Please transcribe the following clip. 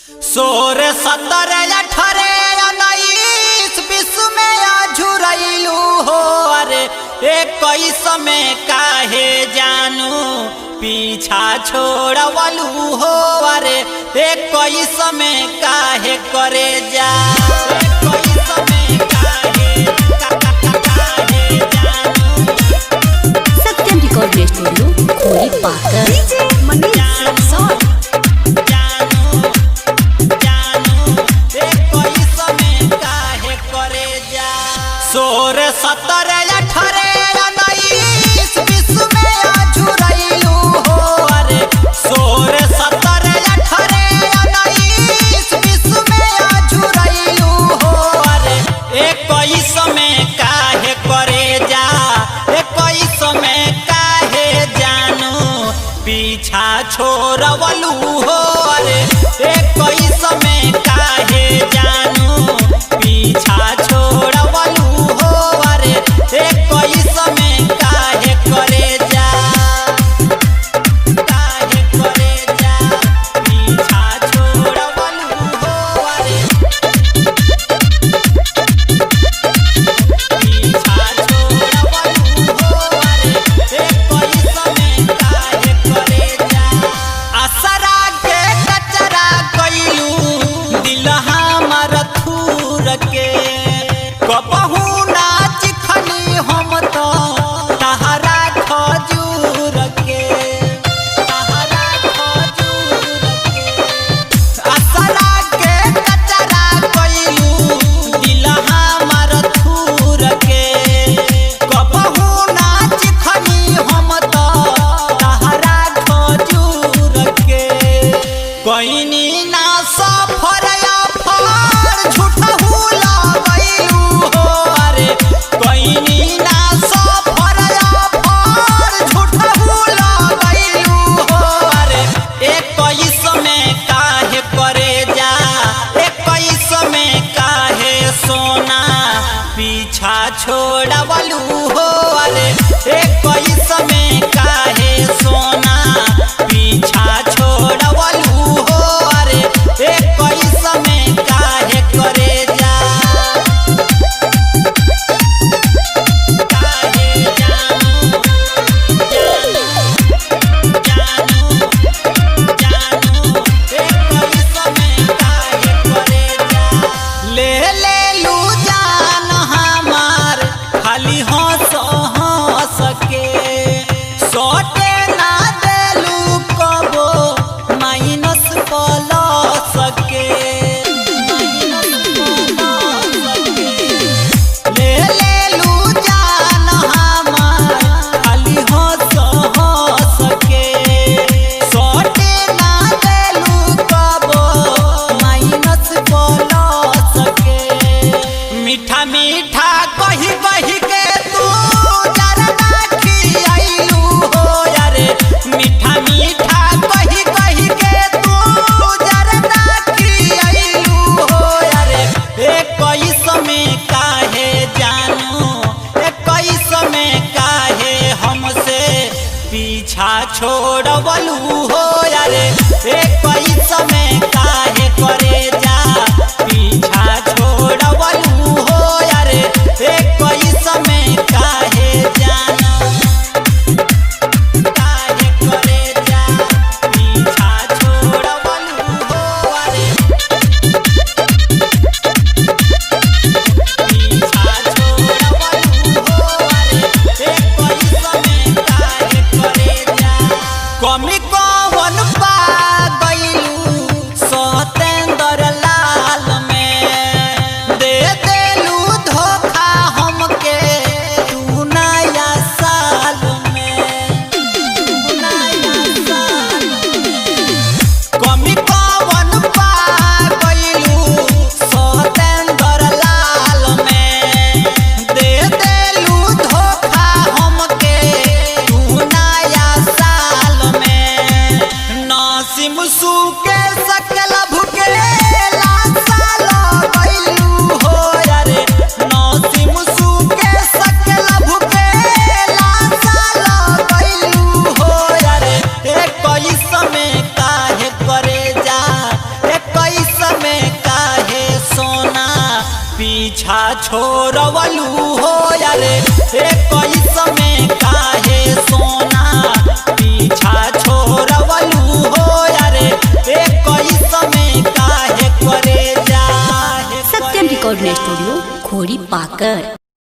16 17 18 19 20 में आझुरैलू हो। अरे 21 में काहे जानू पीछा छोड़वलू हो। अरे 21 में काहे करे जा 21 में काहे जानू। सत्यम रिकॉर्डिंग स्टूडियो खोरी पाकर डीजे मनीष रक्सौल। 16 17 18 19 20 में आझुरैलू हो। अरे 16 17 18 19 20 में आझुरैलू हो। अरे 21 में काहे करे जा 21 में काहे जानू पीछा छोड़वलू हो। अरे 21 में काहे जानू पीछा छोड़वलू हो। अरे 21 में काहे करे जा पीछा छोड़वलू हो। अरे पीछा छोड़वलू हो। अरे 21 में काहे करे जा। असरा के कचरा कइलू दिल हमर थूर के कबहू नाच खनी हम तो तहरा खजूर के असरा के कचरा कइलू दिल हमर थूर के कबहू नाच खनी हम तो तहरा खजूर के कइनी ना सफर झूठहू लगैलू हो। अरे कइनी ना सफर झूठहू लगैलू हो। अरे 21 में काहे करे जा 21 में काहे सोना पीछा छोड़वलू हो। अरे 21 में काहे सोना पीछा छोड़वलू हो। अरे 21 में काहे करे जा काहे जानू 21 में काहे करे जा। ले लू जान हमार खाली हंस हंस के सोटे ना देलू कबो माइनस प्लस के ले लू जान हमार खाली हंस हंस के सोटे ना देलू कबो माइनस प्लस के। मीठा मीठा कही कही के तू जरना खियाइलू हो। अरे मीठा मीठा कही कही के तू जरना खियाइलू हो। अरे 21 में काहे जानू 21 में काहे हमसे पीछा छोड़वलू हो। अरे 21 में काहे करे जा पीछा छोड़वलू हो। अरे 21 में काहे जानू काहे करे जा पीछा छोड़वलू हो। अरे पीछा छोड़वलू हो। अरे 21 में काहे करे जा। कमी पीछा छोड़वलू हो यारे 21 में काहे सोना पीछा छोड़वलू हो यारे 21 में काहे करे जा सत्यम रिकॉर्डिंग स्टूडियो खोरी पाकर।